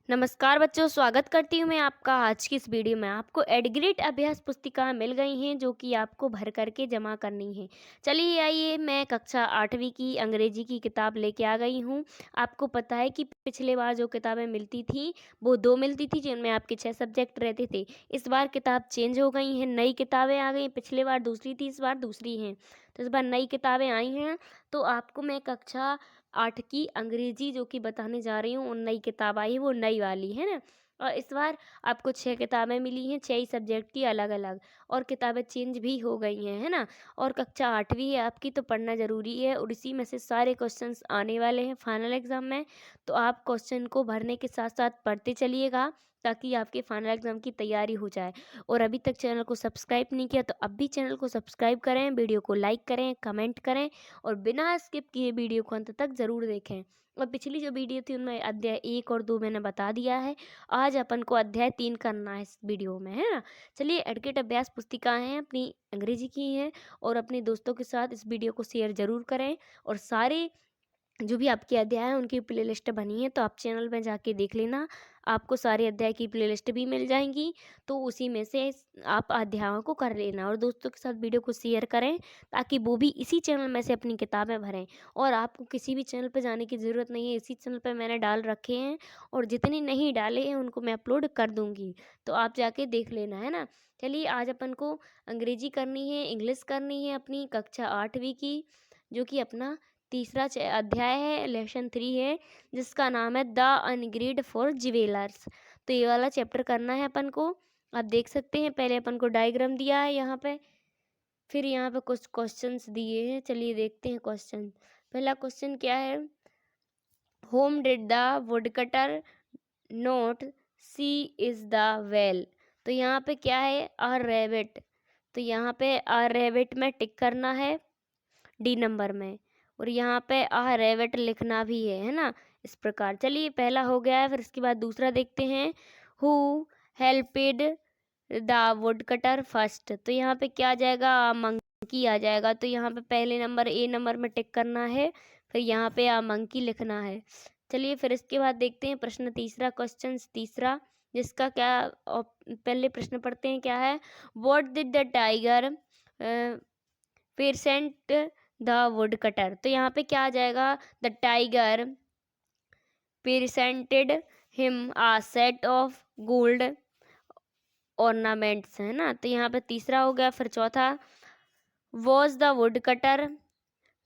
नमस्कार बच्चों, स्वागत करती हूँ मैं आपका आज की इस वीडियो में। आपको एडग्रेड अभ्यास पुस्तिकाएं मिल गई हैं जो कि आपको भर करके जमा करनी है। चलिए आइए, मैं कक्षा 8वीं की अंग्रेजी की किताब लेके आ गई हूँ। आपको पता है कि पिछले बार जो किताबें मिलती थी वो 2 मिलती थी जिनमें आपके 6 सब्जेक्ट रहते थे। इस बार किताब चेंज हो गई हैं, नई किताबें आ गई। पिछले बार दूसरी थी, इस बार दूसरी हैं। तो इस बार नई किताबें आई हैं। तो आपको मैं कक्षा 8 की अंग्रेजी जो कि बताने जा रही हूँ, वो नई किताब आई है, वो नई वाली है ना। और इस बार आपको 6 किताबें मिली हैं, 6 ही सब्जेक्ट की अलग अलग। और किताबें चेंज भी हो गई हैं, है ना। और कक्षा 8वीं है आपकी, तो पढ़ना ज़रूरी है और इसी में से सारे क्वेश्चंस आने वाले हैं फाइनल एग्ज़ाम में। तो आप क्वेश्चन को भरने के साथ साथ पढ़ते चलिएगा ताकि आपके फाइनल एग्ज़ाम की तैयारी हो जाए। और अभी तक चैनल को सब्सक्राइब नहीं किया तो अब भी चैनल को सब्सक्राइब करें, वीडियो को लाइक करें, कमेंट करें और बिना स्किप किए वीडियो को अंत तक ज़रूर देखें। और पिछली जो वीडियो थी उनमें अध्याय 1 और 2 मैंने बता दिया है। आज अपन को अध्याय 3 करना है इस वीडियो में, है ना। चलिए, एडकेट अभ्यास पुस्तिकाएं हैं, अपनी अंग्रेजी की हैं और अपने दोस्तों के साथ इस वीडियो को शेयर ज़रूर करें। और सारे जो भी आपके अध्याय हैं उनकी प्लेलिस्ट बनी है, तो आप चैनल में जाके देख लेना। आपको सारे अध्याय की प्लेलिस्ट भी मिल जाएंगी, तो उसी में से आप अध्यायों को कर लेना और दोस्तों के साथ वीडियो को शेयर करें ताकि वो भी इसी चैनल में से अपनी किताबें भरें। और आपको किसी भी चैनल पर जाने की ज़रूरत नहीं है, इसी चैनल पर मैंने डाल रखे हैं और जितने नहीं डाले हैं उनको मैं अपलोड कर दूँगी, तो आप जाके देख लेना, है ना। चलिए, आज अपन को अंग्रेजी करनी है, इंग्लिश करनी है अपनी कक्षा 8वीं की, जो कि अपना तीसरा अध्याय है, लेसन 3 है, जिसका नाम है द अनग्रेड फॉर ज्वेलर्स। तो ये वाला चैप्टर करना है अपन को। आप देख सकते हैं, पहले अपन को डायग्राम दिया है यहाँ पे, फिर यहाँ पे कुछ क्वेश्चंस दिए हैं। चलिए देखते हैं क्वेश्चन। पहला क्वेश्चन क्या है, how did the woodcutter not see is the well. तो यहाँ पे क्या है, अ रैबिट। तो यहाँ पे अ रैबिट में टिक करना है डी नंबर में, और यहाँ पे आ रैबिट लिखना भी है ना, इस प्रकार। चलिए, पहला हो गया है। फिर इसके बाद दूसरा देखते हैं, who helped the wood cutter first. तो यहाँ पे क्या आ जाएगा, मंकी आ जाएगा। तो यहाँ पे पहले नंबर ए नंबर में टिक करना है, फिर यहाँ पे मंकी लिखना है। चलिए, फिर इसके बाद देखते हैं प्रश्न तीसरा, क्वेश्चन तीसरा, जिसका क्या पहले प्रश्न पढ़ते हैं, क्या है, what did the tiger parent the wood cutter. तो यहाँ पे क्या आ जाएगा, the tiger presented him a set of gold ornaments, है ना। तो यहाँ पे तीसरा हो गया। फिर चौथा, was the wood cutter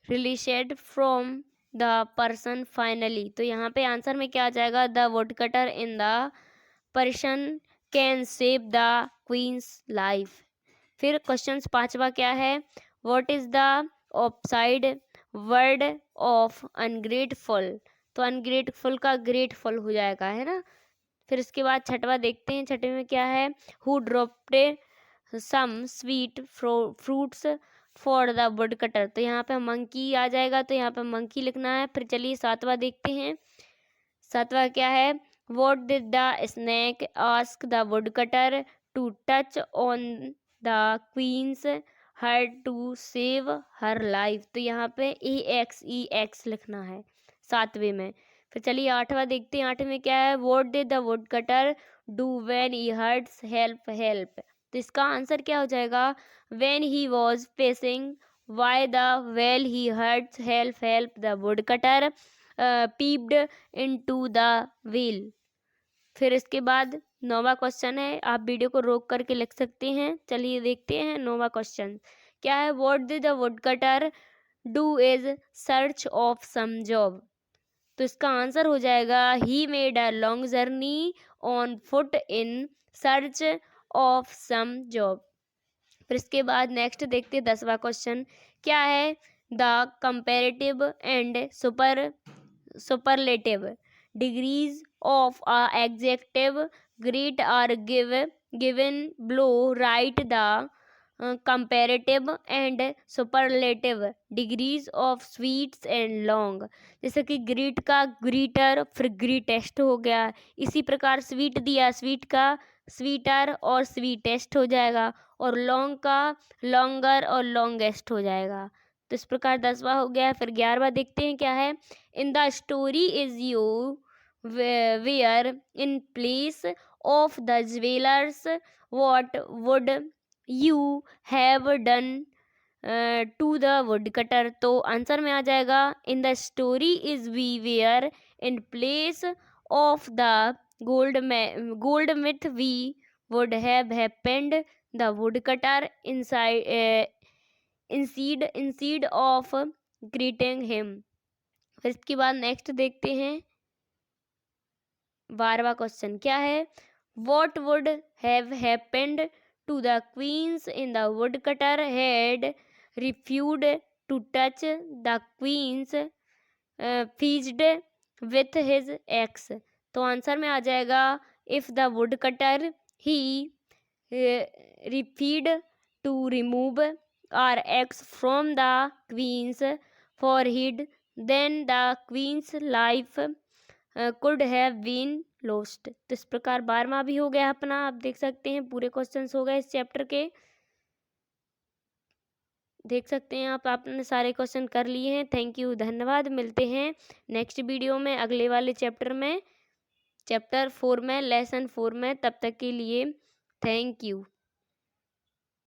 released from the person finally. तो यहाँ पे आंसर में क्या आ जाएगा, the wood cutter in the person can save the queen's life. फिर क्वेश्चन पांचवा क्या है, what is the opposite word of ungrateful. तो अनग्रेटफुल का ग्रेटफुल हो जाएगा, है ना। फिर इसके बाद छठवा देखते हैं, छठे में क्या है, who dropped some sweet fruits for the wood cutter. तो यहाँ पे मंकी आ जाएगा, तो यहाँ पे मंकी लिखना है। फिर चलिए सातवां देखते हैं, सातवां क्या है, what did the snake ask the wood cutter to touch on the queens her to save her life. तो यहाँ पे EXEX लिखना है सातवें में। फिर चलिए आठवां देखते हैं, आठवें में क्या है, what did the wood cutter do when he hurts help help. तो इसका आंसर क्या हो जाएगा, when he was facing why the well he hurts help help the wood cutter peeped into the wheel. फिर इसके बाद नौवां क्वेश्चन है, आप वीडियो को रोक करके लिख सकते हैं। चलिए देखते हैं नौवां क्वेश्चन क्या है, what did the wood cutter do is search of some job. तो इसका आंसर हो जाएगा, he made a long journey on foot in search of some job. फिर इसके बाद नेक्स्ट देखते हैं 10वां क्वेश्चन क्या है, the comparative and superlative degrees of a adjective great are given below. Write the comparative and superlative degrees of sweets and long। जैसे कि greet का ग्रीटर, फिर ग्रीटेस्ट हो गया। इसी प्रकार स्वीट दिया, स्वीट का स्वीटर और स्वीटेस्ट हो जाएगा, और लॉन्ग का लॉन्गर और लॉन्गेस्ट हो जाएगा। तो इस प्रकार 10वां हो गया। फिर 11वां देखते हैं क्या है, इन the story is you were in place of the jewelers, what would you have done to the woodcutter? तो आंसर में आ जाएगा in the story is we were in place of the gold myth we would have happened the woodcutter instead of greeting him। फिर इसके बाद next देखते हैं 12वां question क्या है। What would have happened to the queens in the woodcutter had refused to touch the queen's feast with his axe? तो answer में आ जाएगा if the woodcutter he refused to remove our axe from the queen's forehead, then the queen's life could have been lost। तो इस प्रकार 12वां भी हो गया अपना। आप देख सकते हैं पूरे क्वेश्चंस हो गए इस चैप्टर के। देख सकते हैं आप आपने सारे क्वेश्चन कर लिए हैं। थैंक यू, धन्यवाद। मिलते हैं नेक्स्ट वीडियो में अगले वाले चैप्टर में, चैप्टर 4 में, लेसन 4 में। तब तक के लिए थैंक यू।